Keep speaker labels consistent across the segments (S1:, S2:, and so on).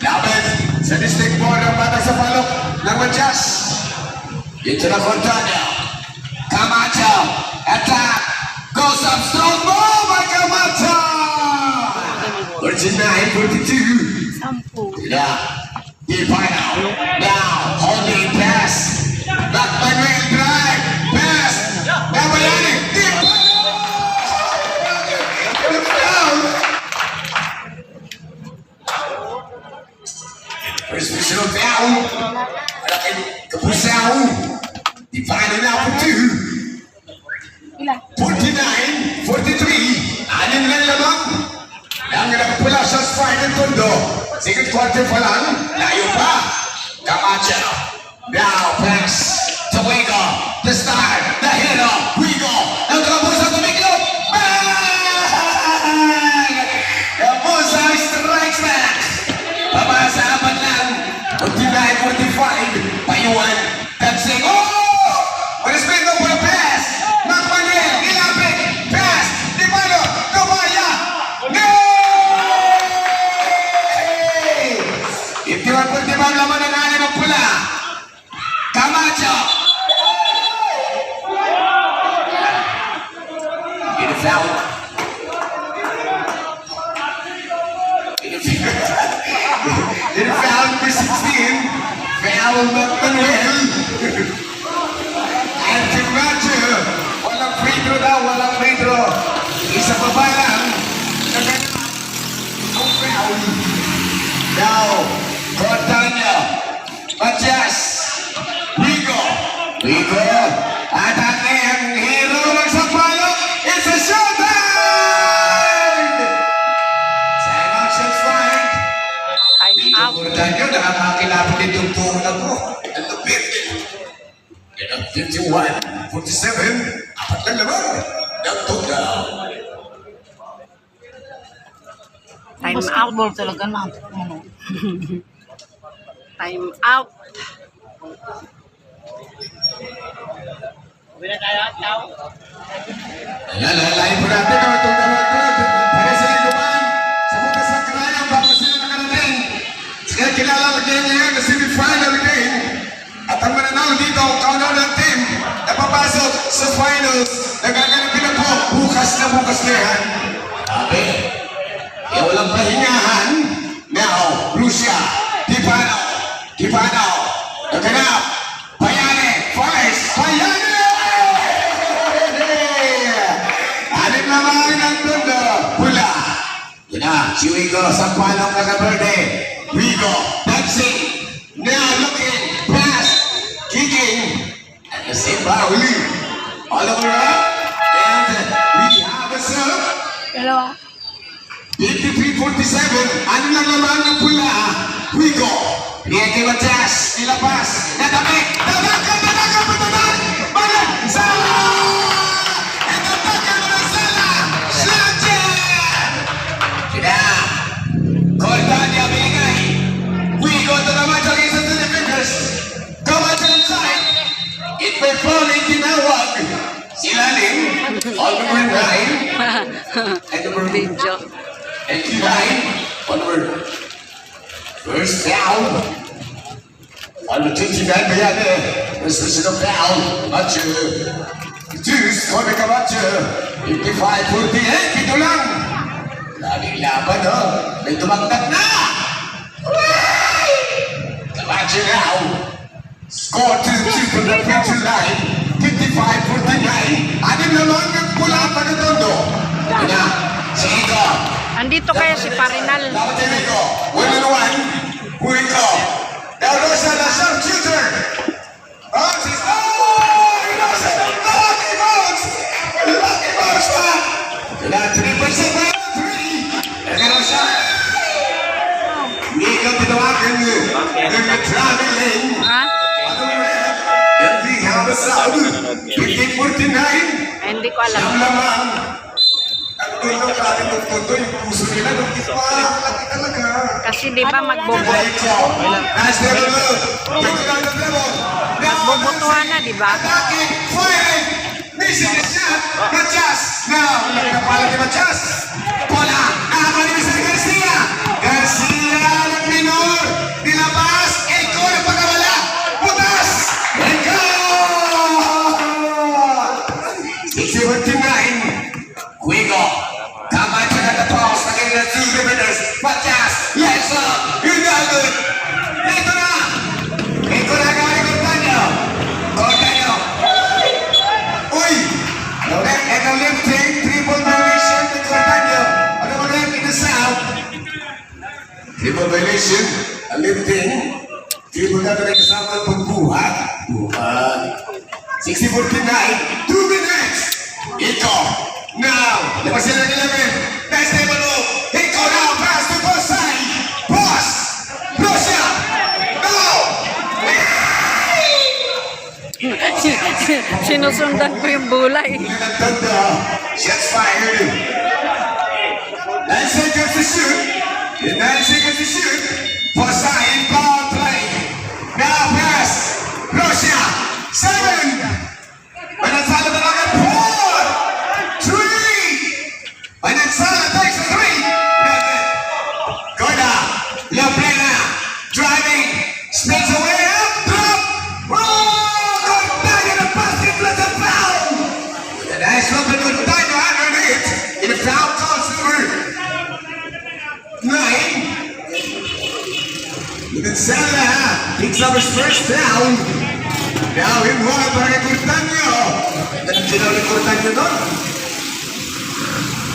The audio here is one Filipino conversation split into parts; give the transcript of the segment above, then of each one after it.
S1: Laban sa district board ng Batang sa Palok ng Matias. Ito na Contania. Camacho. Attack. Goes up strong move by Camacho. 49-42. Yeah. Deep final. Now, holding pass. Back Manuel drive. Pass. Nabayani. Deep first personal foul. Malaking kapusaw. Deep final now for 2. 49-43. Anin lang lamang. Ang nakapula sa strike ng Tondo. Second quarter pa lang. Layo pa. Camacho. Now pass to Wigo. The star. The hero. Wigo. Ang kapusa tumiklo. Bang! Kapusa strikes back. Pabasa apat lang. 49-45. Payuan. Tansing. Oh! Respeto for the pass. Macmanuel. Ilapit. Pass. Di palo. Kabaya. No! 51-45 laman ang alin ng pula. Camacho. In the foul. In the foul number 16. Foul Macmanuel. And Camacho. Walang free throw daw. Walang free throw. Isa pa ba lang. Ang foul. Now, Contania. Matias. Wigo. Atake ang hero ng Sampaloc. It's a showtime! Time out shots fired.
S2: Time out.
S1: Contania, nakakakilapit din yung tulang mo. Ang lupit. And ang 51-47. Apat lang naman. Nagtugaw.
S2: Time out.
S3: Basketball talaga na.
S2: Time out.
S1: Ayan, lalayin po natin ang itong dalawang para sa lingguman sa butas ng karayang bago sila nakarating. Sila kilala ngayon ngayon na semi-final game. At ang mananalo dito, ang countdown ng team na papasok sa finals na gaganapin na po bukas na yan. Sabi, walang pahingahan. Now, Lucia, Tipano, naganap, Payane, Forrest, Payane! Anim na mga ng Tondo, pula. Yun na, si Wigo, Sampalong Nagaberde, Wigo, dancing, now looking, pass, kicking, and the same foul, all over up, and we have a serve.
S3: Dalawa.
S1: 53-47, ano lang naman ng pula, Wigo, Rieke Matias, nilapas, natabik, Manan, Sala! And natakan mo ng Sala, Slancher! Sina, Contania bigay, Wigo to naman sa isa to the fingers, Camacho inside, it may fall in tinawag, Silalim, all number 9, and number
S2: Video.
S1: and 9, one word. First foul. On the 29 Bayane. This is a foul. Camacho. Juice for the Camacho. 55-48. Ito lang. Laging laban, no? May tumagdag na. Camacho now. Score to the picture line. 55-49. Anim naman ng pula pa na Tondo. Ito na. Sige.
S2: Andito kaya si Parinal.
S1: Dapat yung Wigo. 1-1. Wigo. Now Rosa, the sharpshooter. Oh, she's... Oh! Rosa, the lucky bounce! Lucky bounce pa! Kaya 3% pa. 3. And then Rosa. Wigo tinawagan nyo. Nag-traveling.
S2: Ha?
S1: And we have a sound. 50-49.
S2: Hindi ko alam.
S1: Siyam lamang. Ang dulo natin ng todo, yung puso nila, nung di pa laki talaga.
S2: Kasi di ba magboboto? Magbobotohan na, di ba?
S1: Missing the shot, Matias. Now, nakapala ni Matias. Bola, nakapala ni Garcia. Garcia. Triple violation. A lifting. Triple na ito kasama ang pagbuhat. Buhat. 60-49. 2 minutes. Ito. Now. Labas sila ng 11. Nice table move. Ito now. Pass to both side. Boss. Russia. No.
S2: Sinusundan ko yung bulay.
S1: Shots fired. 9 seconds to shoot. 9 seconds to shoot. Poseidon power play. Now pass. Russia. 7. Manansala na lang 4. 3. Manansala takes a 3. Goda. Loplena. Driving. Spins away up. Drop. Oh! Cortana the basket. Let it foul. A nice look at Cortana underneath. In the foul calls over. 9. Manansala picks up his first down. Now in one para kay Cortana. Nandiyan ulit Cortana doon.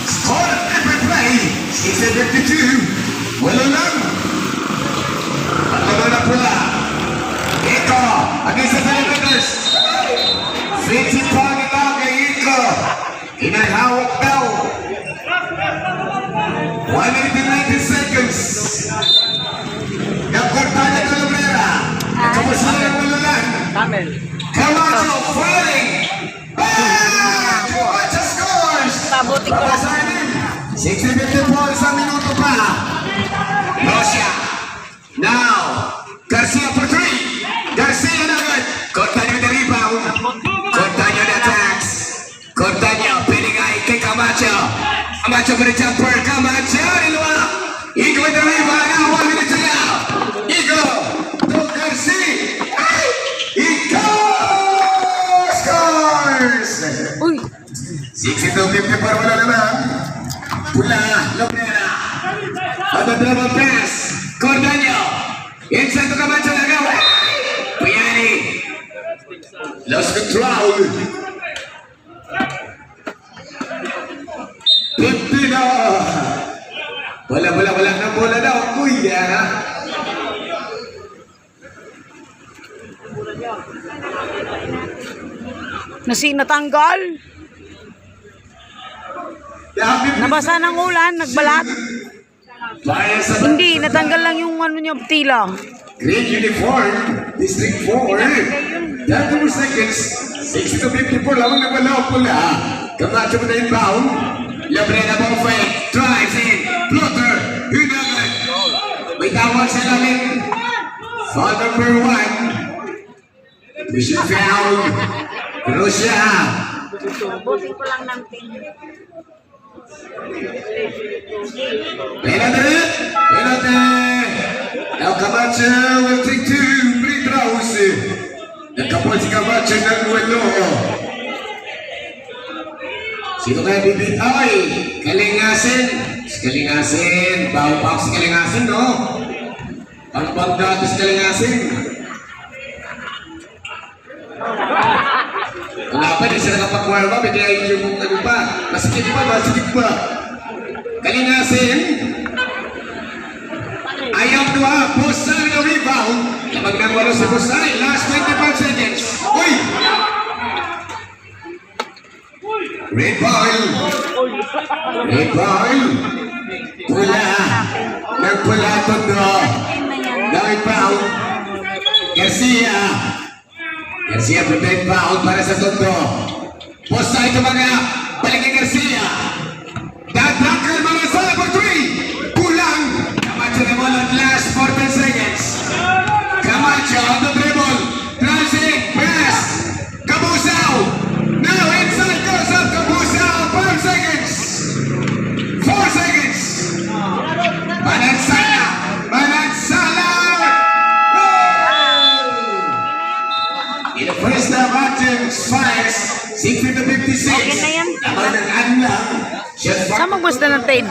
S1: Score at every play. 6-52. Wala lang. Patuloy na pula. Ito. Against the Philippines. 50 pocket out kay Iko. Inahawak daw. 1 minute and 19 seconds. Cortana Calavera. Kamusta ng walalan? Camacho fighting. Camacho scores.
S2: Pabuti ko lang.
S1: 60-54 isang minuto pa. Russia. Now. Garcia for 3. Garcia na agad. Cortana with the rebound. Cortana the attacks. Cortana pinigay kay Camacho. Camacho for the jumper. Camacho. Niluwa. Iko with the rebound. Now 1 minute to go. Iko. To Garcia. Iko scores.
S2: Uy,
S1: 62-54 wala naman. Pula, Lobrera. On the double pass. Cordaño. Inside to Camacho nagawa. Piani. Lost control. 50 na. Wala na bola daw. Kuya.
S2: natanggal. Nabasa ng ulan, nagbalat. Hindi, natanggal lang yung ano niya, tila.
S1: Green uniform, District 4. 30 more seconds. 60-54, lamang na wala pula. Camacho mo na inbound. Labrena ball fake. Drives in. Floater. Hinagan. May tawag sa lalim. Foul number 1. Mission foul. Russia.
S2: Buti ko lang ng pin.
S1: Penalty. Now Camacho will take 2 free throws. Nagkapol si Camacho ng walo. Sino kaya bibit? Ay, Kalingasin. Si Kalingasin. Bawa pa ako si Kalingasin, no? Pagpagdato si Kalingasin. Wala pa, di siya nakapag-warm up. Hindi ay yung ano pa. Masikip pa. Kalingasin. Ayaw doa. Posay na rebound. Kapag nagwalo si Posay. Last 25 seconds. Uy! Red ball. Pula. Nagpula todo. Dawid foul. Garcia protect foul para sa todo. Posay tumaga. Balik kay Garcia. Dadrakal mga sala for 3. Kulang. Camacho na bola at last 14 seconds. Camacho on the dribble. Transit. Pass. Cabusao. Now inside goes up Cabusao. 5 seconds. 4 seconds. Manansala. In the first half, Athens fires 60-56.
S2: Okay na yan.
S1: Naman ang anlang.
S2: Saan magbusta ng 10?